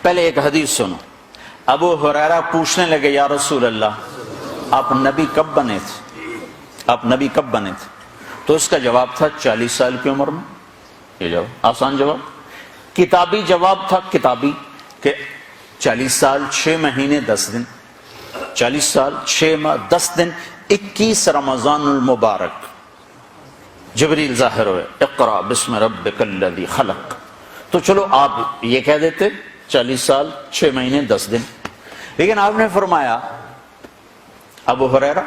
پہلے ایک حدیث سنو. ابو ہریرہ پوچھنے لگے یا رسول اللہ آپ نبی کب بنے تھے؟ آپ نبی کب بنے تھے؟ تو اس کا جواب تھا 40 سال کی عمر میں. یہ جواب آسان جواب، کتابی جواب تھا، کتابی کہ 40 سال 6 مہینے 10 دن، 40 سال 6 ماہ 10 دن 21 رمضان المبارک جبریل ظاہر ہوئے، اقرا بسم ربک الذی خلق. تو چلو آپ یہ کہہ دیتے 40 سال 6 مہینے 10 دن، لیکن آپ نے فرمایا ابو ہریرہ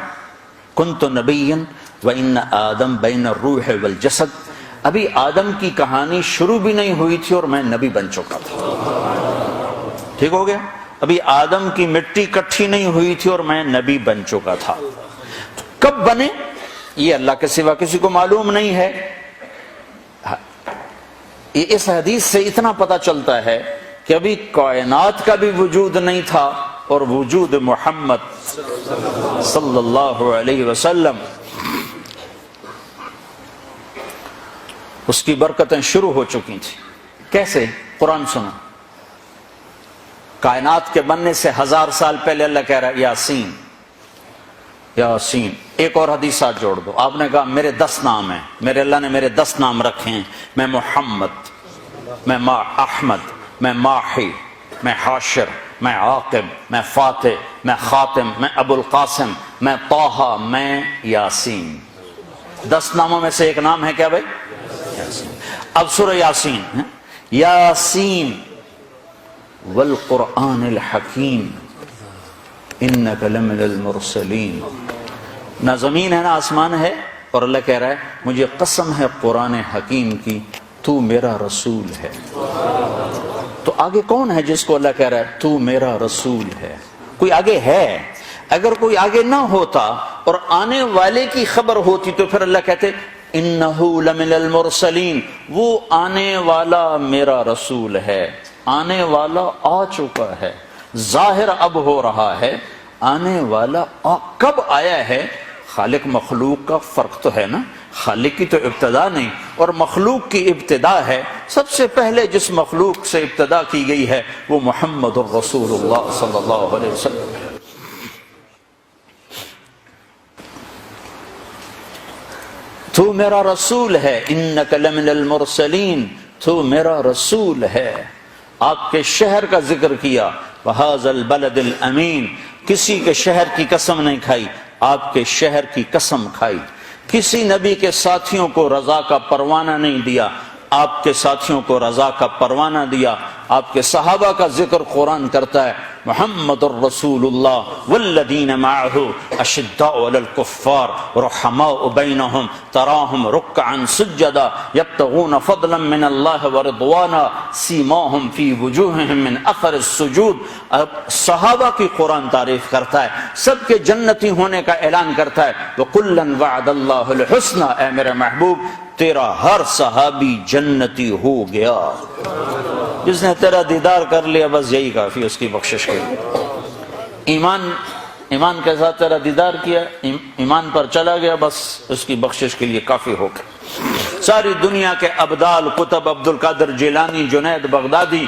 کنت نبیا وان آدم بین الروح والجسد، ابھی آدم کی کہانی شروع بھی نہیں ہوئی تھی اور میں نبی بن چکا تھا. ٹھیک ہو گیا؟ ابھی آدم کی مٹی کٹھی نہیں ہوئی تھی اور میں نبی بن چکا تھا. کب بنے یہ اللہ کے سوا کسی کو معلوم نہیں ہے. اس حدیث سے اتنا پتہ چلتا ہے کہ ابھی کائنات کا بھی وجود نہیں تھا اور وجود محمد صلی اللہ علیہ وسلم اس کی برکتیں شروع ہو چکی تھی. کیسے؟ قرآن سنو. کائنات کے بننے سے 1000 سال پہلے اللہ کہہ رہا ہے یاسین یاسین. ایک اور حدیثات جوڑ دو. آپ نے کہا میرے 10 نام ہیں، میرے اللہ نے میرے 10 نام رکھے ہیں، میں محمد، میں احمد، میں ماحی، میں حاشر، میں عاقب، میں فاتح، میں خاتم، میں ابو القاسم، میں طٰہٰ، میں یاسین. 10 ناموں میں سے ایک نام ہے کیا بھائی؟ یاسین. اب سورہ یاسین، یاسین والقرآن الحکیم انک لمن المرسلین. نہ زمین ہے نہ آسمان ہے اور اللہ کہہ رہا ہے مجھے قسم ہے قرآن حکیم کی تو میرا رسول ہے. تو آگے کون ہے جس کو اللہ کہہ رہا ہے تو میرا رسول ہے؟ کوئی آگے ہے. اگر کوئی آگے نہ ہوتا اور آنے والے کی خبر ہوتی تو پھر اللہ کہتے انہو لمن المرسلین، وہ آنے والا میرا رسول ہے. آنے والا آ چکا ہے، ظاہر اب ہو رہا ہے. آنے والا کب آیا ہے؟ خالق مخلوق کا فرق تو ہے نا. خالق کی تو ابتدا نہیں اور مخلوق کی ابتدا ہے. سب سے پہلے جس مخلوق سے ابتدا کی گئی ہے وہ محمد الرسول اللہ صلی اللہ علیہ وسلم. تو میرا رسول ہے، انک لمن المرسلین، تو میرا رسول ہے. آپ کے شہر کا ذکر کیا، وَهَذَا الْبَلَدِ الْأَمِينَ. کسی کے شہر کی قسم نہیں کھائی، آپ کے شہر کی قسم کھائی. کسی نبی کے ساتھیوں کو رضا کا پروانہ نہیں دیا، آپ کے ساتھیوں کو رضا کا پروانہ دیا. آپ کے صحابہ کا ذکر قرآن کرتا ہے، محمد الرسول اللہ والذین معہ اشداء علی الکفار رحماء بینہم تراہم رکعا سجدا یبتغون فضلا من اللہ ورضوانا سیماہم فی وجوہہم من اثر السجود. صحابہ کی قرآن تعریف کرتا ہے، سب کے جنتی ہونے کا اعلان کرتا ہے. وَكُلًّا وَعَدَ اللَّهُ الْحُسْنَى. اے میرے محبوب تیرا ہر صحابی جنتی ہو گیا. جس نے تیرا دیدار کر لیا بس یہی کافی اس کی بخشش کے لیے. ایمان کے ساتھ تیرا دیدار کیا، ایمان پر چلا گیا، بس اس کی بخشش کے لیے کافی ہو گیا. ساری دنیا کے ابدال، قطب، عبد القادر جیلانی، جنید بغدادی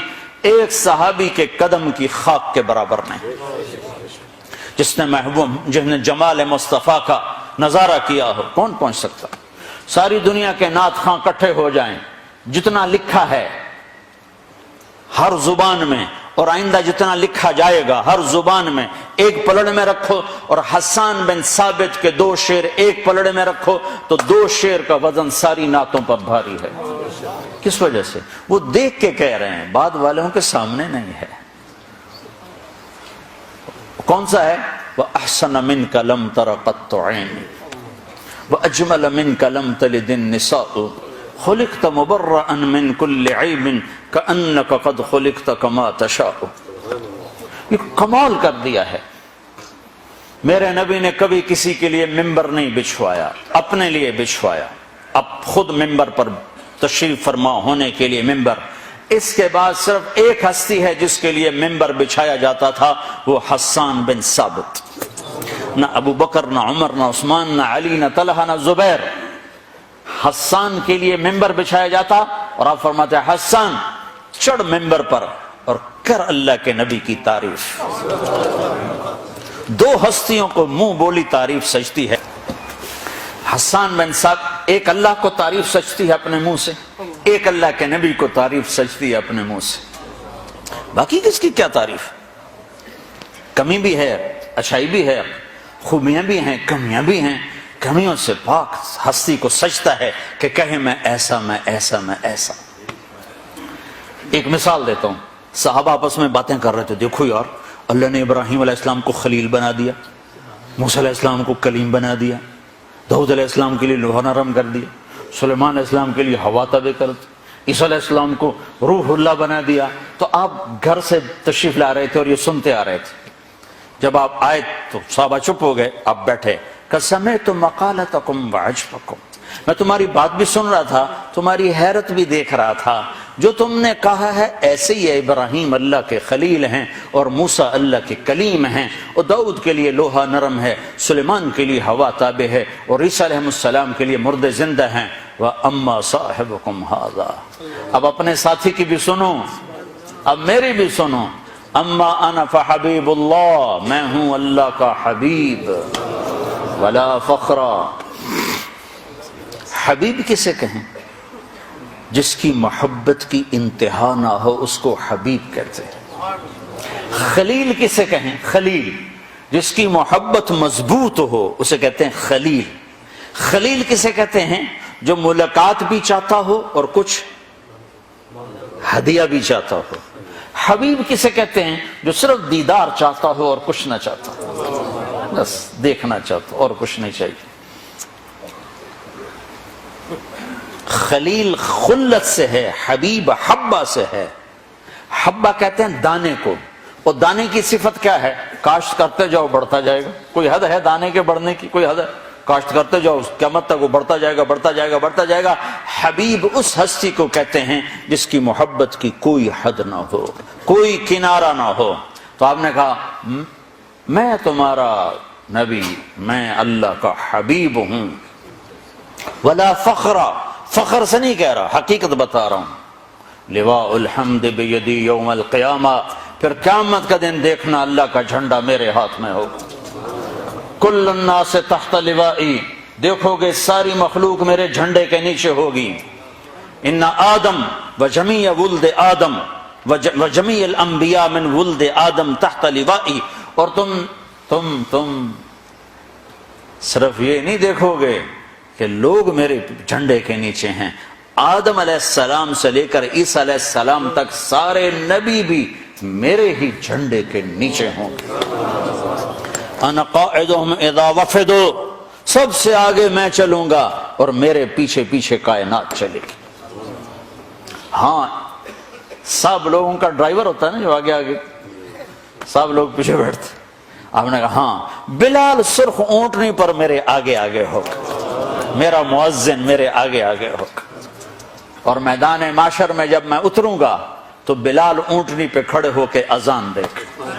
ایک صحابی کے قدم کی خاک کے برابر نہیں. جس نے جمال مصطفیٰ کا نظارہ کیا ہو کون پہنچ سکتا؟ ساری دنیا کے نعت خواں کٹھے ہو جائیں، جتنا لکھا ہے ہر زبان میں اور آئندہ جتنا لکھا جائے گا ہر زبان میں، ایک پلڑ میں رکھو اور حسان بن ثابت کے 2 شعر ایک پلڑ میں رکھو تو 2 شعر کا وزن ساری نعتوں پر بھاری ہے. کس وجہ سے؟ وہ دیکھ کے کہہ رہے ہیں، بعد والوں کے سامنے نہیں ہے. کون سا ہے؟ وَأَحْسَنَ مِنْكَ لَمْ تَرَ قَطُّ عَيْنٍ وَأَجْمَلَ مِنْكَ لَمْ تَلِدِ النِّسَاءُ خُلِقْتَ مُبَرَّأً مِنْ كُلِّ عَيْبٍ كَأَنَّكَ قَدْ خُلِقْتَ كَمَا تَشَاءُ. یہ کمال کر دیا ہے. میرے نبی نے کبھی کسی کے لیے ممبر نہیں بچھوایا، اپنے لیے بچھوایا. اب خود ممبر پر تشریف فرما ہونے کے لیے ممبر. اس کے بعد صرف ایک ہستی ہے جس کے لیے ممبر بچھایا جاتا تھا، وہ حسان بن ثابت. نہ ابو بکر، نہ عمر، نہ عثمان، نہ علی، نہ طلحہ، نہ زبیر. حسان کے لیے ممبر بچھایا جاتا اور آپ فرماتے ہیں حسان چڑھ ممبر پر اور کر اللہ کے نبی کی تعریف۔ دو ہستیوں کو منہ بولی تعریف سجتی ہے، حسان بن ثابت ایک اللہ کو تعریف سجتی ہے اپنے منہ سے، ایک اللہ کے نبی کو تعریف سجتی ہے اپنے منہ سے۔ باقی کس کی کیا تعریف؟ کمی بھی ہے، اچھائی بھی ہے، خوبیاں بھی ہیں، کمیاں بھی ہیں۔ کمیوں سے پاک ہستی کو سجتا ہے کہ کہے میں ایسا میں ایسا میں ایسا۔ ایک مثال دیتا ہوں، صحابہ آپس میں باتیں کر رہے تھے، دیکھو یار اللہ نے ابراہیم علیہ السلام کو خلیل بنا دیا، موسیٰ علیہ السلام کو کلیم بنا دیا، داؤد علیہ السلام کے لیے لوہا نرم کر دیا، سلیمان علیہ السلام کے لیے ہوا تابع کر دی، عیسیٰ علیہ السلام کو روح اللہ بنا دیا۔ تو آپ گھر سے تشریف لا رہے تھے اور یہ سنتے آ رہے تھے، جب آپ آئے تو صحابہ چپ ہو گئے، آپ بیٹھے۔ سمعت مقالتکم وعجبکم، میں تمہاری بات بھی سن رہا تھا، تمہاری حیرت بھی دیکھ رہا تھا، جو تم نے کہا ہے ایسے ہی ہے، ابراہیم اللہ کے خلیل ہیں اور موسیٰ اللہ کے کلیم ہیں، اور داؤد کے لیے لوہا نرم ہے، سلیمان کے لیے ہوا تابع ہے، اور عیسیٰ علیہ السلام کے لیے مردے زندہ ہیں۔ وَأَمَّا صَاحِبُكُمْ هَذَا، اب اپنے ساتھی کی بھی سنو، اب میری بھی سنو۔ اما انا فحبیب اللہ، میں ہوں اللہ کا حبیب، ولا فخرا۔ حبیب کسے کہیں؟ جس کی محبت کی انتہا نہ ہو اس کو حبیب کہتے ہیں۔ خلیل کسے کہیں؟ خلیل جس کی محبت مضبوط ہو اسے کہتے ہیں خلیل۔ خلیل کسے کہتے ہیں؟ جو ملاقات بھی چاہتا ہو اور کچھ ہدیہ بھی چاہتا ہو۔ حبیب کسے کہتے ہیں؟ جو صرف دیدار چاہتا ہو اور کچھ نہ چاہتا، بس دیکھنا چاہتا اور کچھ نہیں چاہیے۔ خلیل خلت سے ہے، حبیب حبہ سے ہے۔ حبہ کہتے ہیں دانے کو، اور دانے کی صفت کیا ہے؟ کاشت کرتے جاؤ بڑھتا جائے گا۔ کوئی حد ہے دانے کے بڑھنے کی؟ کوئی حد ہے؟ کاشت کرتے جاؤ قیامت تک وہ بڑھتا جائے گا، بڑھتا جائے گا، بڑھتا جائے گا۔ حبیب اس ہستی کو کہتے ہیں جس کی محبت کی کوئی حد نہ ہو، کوئی کنارہ نہ ہو۔ تو آپ نے کہا میں تمہارا نبی، میں اللہ کا حبیب ہوں۔ ولا فخرا، فخر سے نہیں کہہ رہا، حقیقت بتا رہا ہوں۔ لواء الحمد بیدی یوم القیامہ، پھر قیامت کا دن دیکھنا اللہ کا جھنڈا میرے ہاتھ میں ہوگا۔ کل الناس تحت لوائی، دیکھو گے ساری مخلوق میرے جھنڈے کے نیچے ہوگی۔ ان آدم وجمیع ولد آدم وجمیع الانبیاء من ولد آدم تحت لوائی، اور تم صرف یہ نہیں دیکھو گے کہ لوگ میرے جھنڈے کے نیچے ہیں، آدم علیہ السلام سے لے کر عیسیٰ علیہ السلام تک سارے نبی بھی میرے ہی جھنڈے کے نیچے ہوں گے۔ انا قائدہم اذا وفدوا، سب سے آگے میں چلوں گا اور میرے پیچھے پیچھے کائنات چلے گی۔ ہاں سب لوگوں کا ڈرائیور ہوتا ہے نا جو آگے آگے، سب لوگ پیچھے بیٹھتے۔ آپ نے کہا ہاں بلال سرخ اونٹنی پر میرے آگے آگے ہوگا، میرا مؤذن میرے آگے آگے ہوگا، اور میدان معاشر میں جب میں اتروں گا تو بلال اونٹنی پہ کھڑے ہو کے اذان دے گا،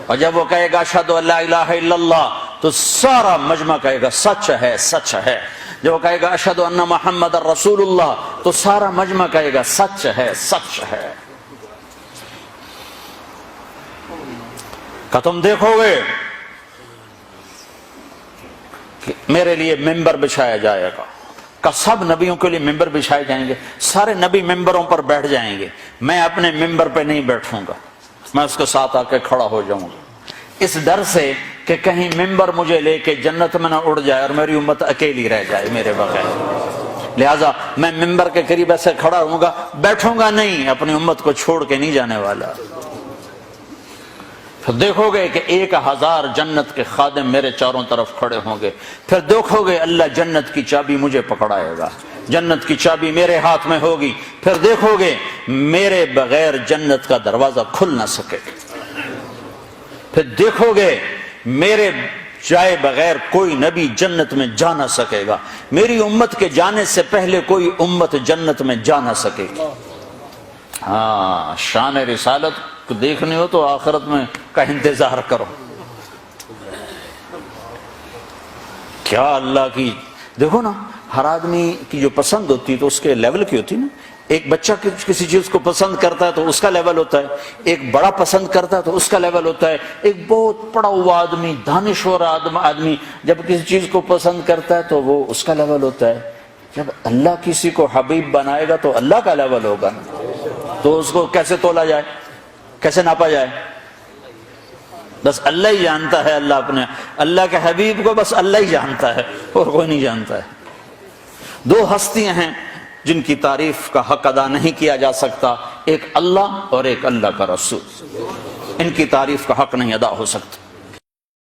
اور جب وہ کہے گا اشہدو ان لا الہ الا اللہ تو سارا مجمع کہے گا سچ ہے سچ ہے۔ جب وہ کہے گا اشہدو ان محمد رسول اللہ تو سارا مجمع کہے گا سچ ہے سچ ہے۔ کہ تم دیکھو گے کہ میرے لیے ممبر بچھایا جائے گا، کہ سب نبیوں کے لیے ممبر بچھائے جائیں گے، سارے نبی ممبروں پر بیٹھ جائیں گے، میں اپنے ممبر پہ نہیں بیٹھوں گا، میں اس کے ساتھ آ کے کھڑا ہو جاؤں گا، اس ڈر سے کہ کہیں ممبر مجھے لے کے جنت میں نہ اڑ جائے اور میری امت اکیلی رہ جائے میرے بغیر، لہٰذا میں ممبر کے قریب ایسے کھڑا ہوں گا، بیٹھوں گا نہیں، اپنی امت کو چھوڑ کے نہیں جانے والا۔ پھر دیکھو گے کہ 1000 جنت کے خادم میرے چاروں طرف کھڑے ہوں گے، پھر دیکھو گے اللہ جنت کی چابی مجھے پکڑائے گا، جنت کی چابی میرے ہاتھ میں ہوگی، پھر دیکھو گے میرے بغیر جنت کا دروازہ کھل نہ سکے، پھر دیکھو گے میرے جائے بغیر کوئی نبی جنت میں جا نہ سکے گا، میری امت کے جانے سے پہلے کوئی امت جنت میں جا نہ سکے گی۔ ہاں شان رسالت کو دیکھنی ہو تو آخرت میں کا انتظار کرو۔ کیا اللہ کی، دیکھو نا ہر آدمی کی جو پسند ہوتی تو اس کے لیول کی ہوتی نا، ایک بچہ کسی چیز کو پسند کرتا ہے تو اس کا لیول ہوتا ہے، ایک بڑا پسند کرتا ہے تو اس کا لیول ہوتا ہے، ایک بہت پڑا ہوا آدمی، دانشور آدمی جب کسی چیز کو پسند کرتا ہے تو وہ اس کا لیول ہوتا ہے۔ جب اللہ کسی کو حبیب بنائے گا تو اللہ کا لیول ہوگا نا، تو اس کو کیسے تولا جائے، کیسے ناپا جائے؟ بس اللہ ہی جانتا ہے، اللہ کے حبیب کو بس اللہ ہی جانتا ہے اور کوئی نہیں جانتا ہے۔ دو ہستیاں ہیں جن کی تعریف کا حق ادا نہیں کیا جا سکتا، ایک اللہ اور ایک اللہ کا رسول، ان کی تعریف کا حق نہیں ادا ہو سکتا۔